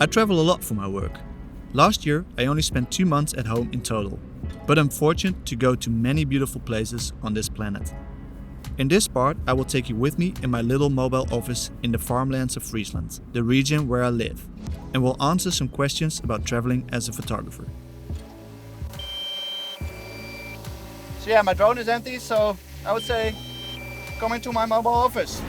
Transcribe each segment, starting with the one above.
I travel a lot for my work. Last year, I only spent 2 months at home in total, but I'm fortunate to go to many beautiful places on this planet. In this part, I will take you with me in my little mobile office in the farmlands of Friesland, the region where I live, and will answer some questions about traveling as a photographer. So yeah, my drone is empty, so I would say come into my mobile office.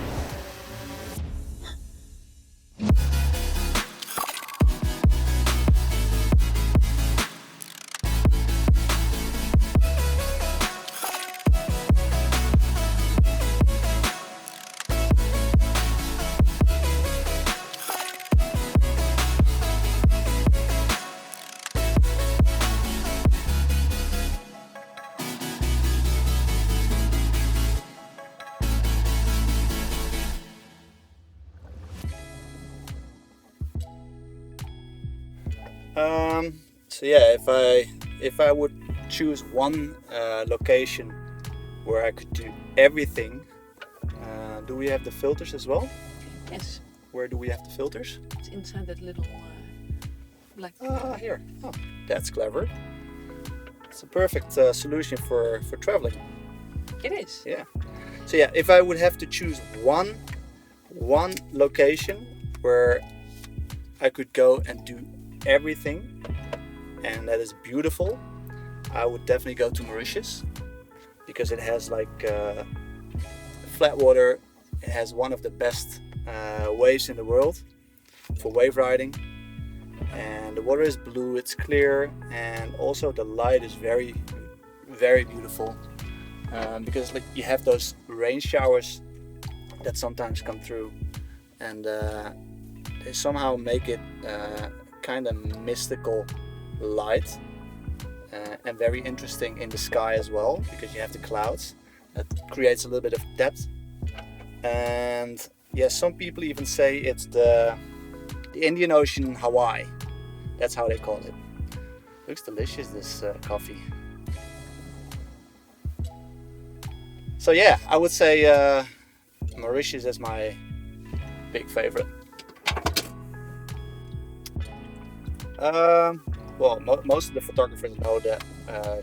So yeah, if I would choose one location where I could do everything, do we have the filters as well? Yes. Where do we have the filters? It's inside that little black. Here. Oh, that's clever. It's a perfect solution for traveling. It is. Yeah. So yeah, if I would have to choose one location where I could go and do everything, and that is beautiful, I would definitely go to Mauritius, because it has flat water. It has one of the best waves in the world for wave riding, and the water is blue, it's clear, and also the light is very, very beautiful, because you have those rain showers that sometimes come through, and they somehow make it kind of mystical light, and very interesting in the sky as well, because you have the clouds that creates a little bit of depth. And yeah, some people even say it's the Indian Ocean Hawaii. That's how they call it. Looks delicious, this coffee. So yeah, I would say Mauritius is my big favorite. Well, most of the photographers know that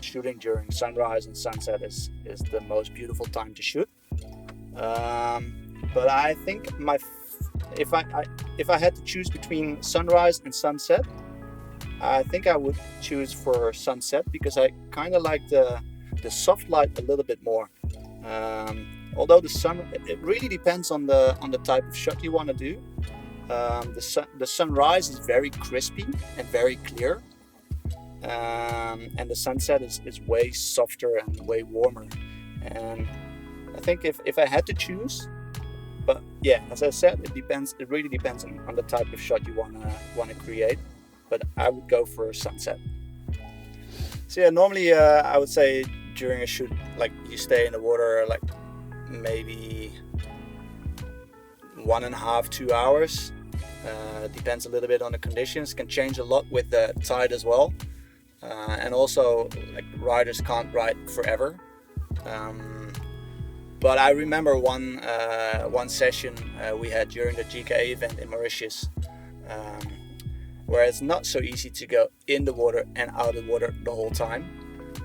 shooting during sunrise and sunset is the most beautiful time to shoot. But I think if I had to choose between sunrise and sunset, I think I would choose for sunset, because I kind of like the soft light a little bit more. Although it really depends on the type of shot you want to do. The sunrise is very crispy and very clear, and the sunset is way softer and way warmer. And I think if I had to choose, but yeah, as I said, it depends. It really depends on the type of shot you wanna create. But I would go for sunset. So yeah, normally I would say during a shoot, like, you stay in the water like maybe 1.5 to 2 hours. Depends a little bit on the conditions. Can change a lot with the tide as well, and also like riders can't ride forever. But I remember one session we had during the GKA event in Mauritius, where it's not so easy to go in the water and out of the water the whole time.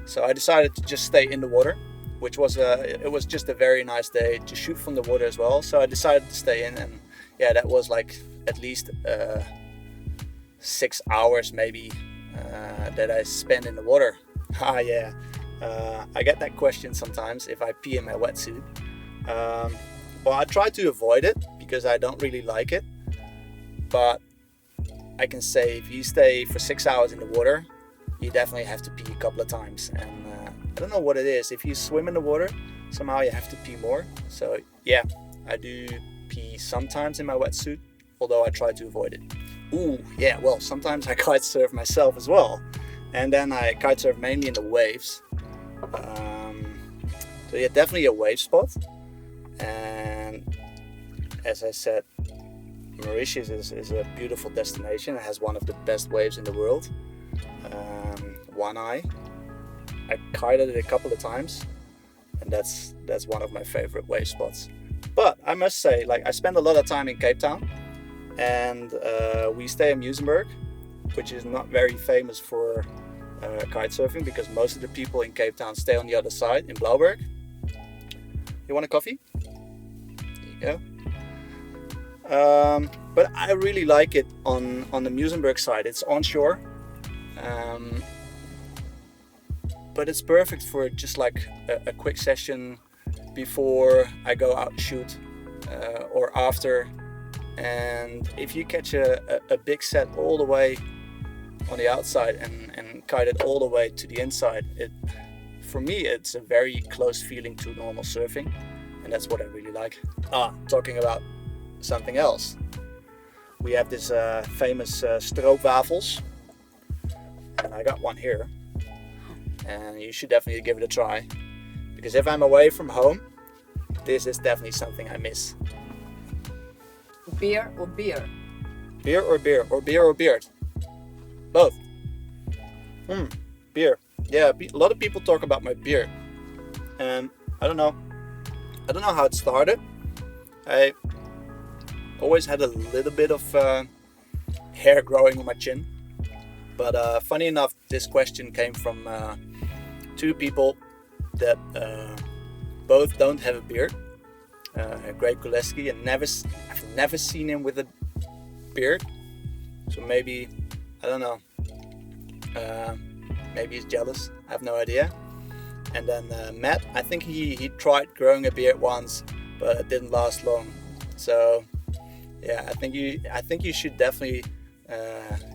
So I decided to just stay in the water, which was it was just a very nice day to shoot from the water as well. So I decided to stay in, and yeah, that was like at least 6 hours maybe that I spent in the water. Yeah. I get that question sometimes if I pee in my wetsuit. Well, I try to avoid it because I don't really like it. But I can say if you stay for 6 hours in the water, you definitely have to pee a couple of times. And I don't know what it is. If you swim in the water, somehow you have to pee more. So yeah, I do pee sometimes in my wetsuit, although I try to avoid it. Ooh, yeah, well, sometimes I kite surf myself as well. And then I kite surf mainly in the waves. So yeah, definitely a wave spot. And as I said, Mauritius is a beautiful destination. It has one of the best waves in the world. One Eye. I kited it a couple of times, and that's one of my favorite wave spots. But I must say, like, I spent a lot of time in Cape Town, and we stay in Muizenberg, which is not very famous for kite surfing because most of the people in Cape Town stay on the other side in Blauberg. You want a coffee? There you go. But I really like it on the Muizenberg side. It's onshore, but it's perfect for just like a quick session before I go out and shoot or after. And if you catch a big set all the way on the outside and kite it all the way to the inside, for me it's a very close feeling to normal surfing, and that's what I really like. Talking about something else, we have this famous stroopwafels, and I got one here, and you should definitely give it a try, because if I'm away from home, this is definitely something I miss. Beer or beer? Beer or beer, or beer or beard? Both. Beer. Yeah, a lot of people talk about my beard, and I don't know how it started. I always had a little bit of hair growing on my chin, but funny enough, this question came from two people that both don't have a beard. Greg Kuleski, and I've never seen him with a beard, so maybe, I don't know, maybe he's jealous, I have no idea. And then Matt, I think he tried growing a beard once, but it didn't last long. So yeah, I think you should definitely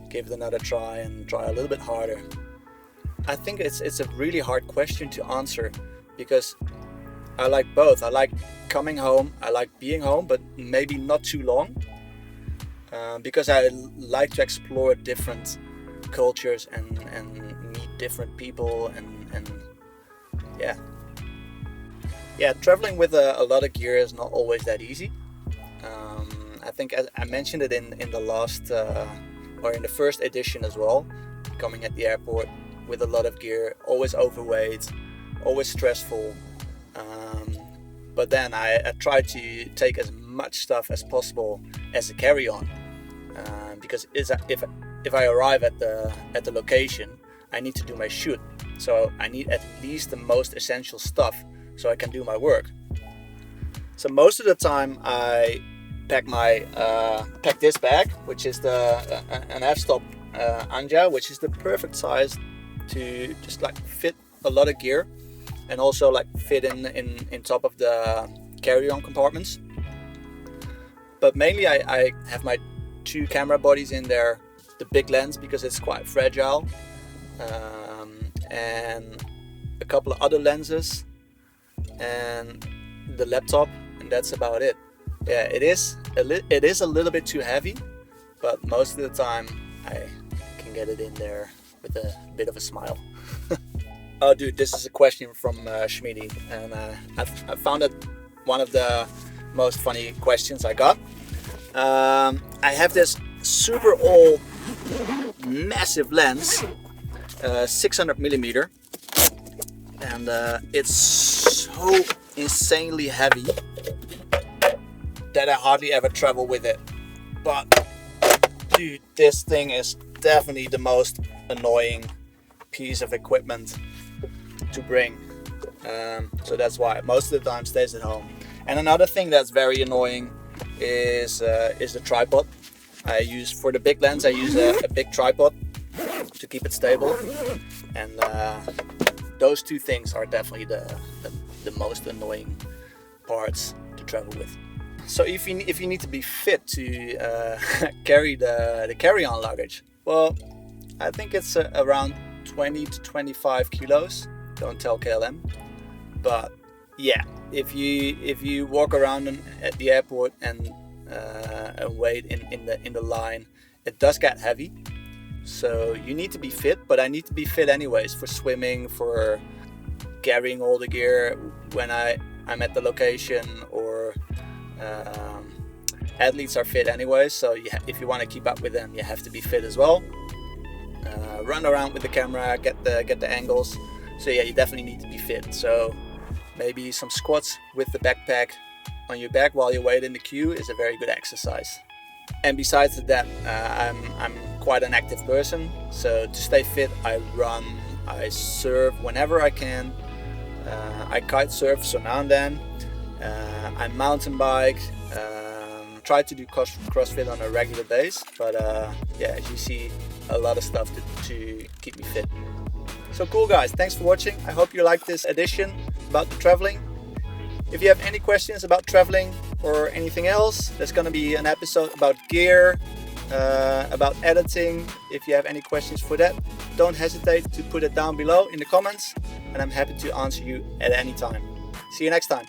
give it another try and try a little bit harder. I think it's a really hard question to answer, because I like both. I like coming home, I like being home, but maybe not too long, because I like to explore different cultures and meet different people, and yeah, traveling with a lot of gear is not always that easy. I think I mentioned it in the last or in the first edition as well, coming at the airport with a lot of gear, always overweight, always stressful. But then I try to take as much stuff as possible as a carry-on, because if I arrive at the location, I need to do my shoot, so I need at least the most essential stuff so I can do my work. So most of the time I pack this bag, which is an f-stop Anja, which is the perfect size to just like fit a lot of gear, and also like fit in top of the carry-on compartments. But mainly I have my two camera bodies in there, the big lens because it's quite fragile, and a couple of other lenses, and the laptop, and that's about it. Yeah, it is a little bit too heavy, but most of the time I can get it in there with a bit of a smile. Oh dude, this is a question from Schmidi, and I found it one of the most funny questions I got. I have this super old massive lens, 600 millimeter, and it's so insanely heavy that I hardly ever travel with it. But dude, this thing is definitely the most annoying piece of equipment to bring, so that's why most of the time stays at home. And another thing that's very annoying is the tripod. I use for the big lens, I use a big tripod to keep it stable, and those two things are definitely the most annoying parts to travel with. So if you need to be fit to carry the carry-on luggage, well, I think it's around 20 to 25 kilos. Don't tell KLM, but yeah, if you walk around at the airport and wait in the line, it does get heavy. So you need to be fit, but I need to be fit anyways for swimming, for carrying all the gear when I'm at the location, or athletes are fit anyways. So if you want to keep up with them, you have to be fit as well. Run around with the camera, get the angles. So yeah, you definitely need to be fit. So maybe some squats with the backpack on your back while you wait in the queue is a very good exercise. And besides that, I'm quite an active person. So to stay fit, I run, I surf whenever I can. I kite surf so now and then. I mountain bike. Try to do CrossFit on a regular basis. But yeah, as you see, a lot of stuff to keep me fit. So cool, guys. Thanks for watching. I hope you liked this edition about the traveling. If you have any questions about traveling or anything else, there's going to be an episode about gear, about editing. If you have any questions for that, don't hesitate to put it down below in the comments, and I'm happy to answer you at any time. See you next time.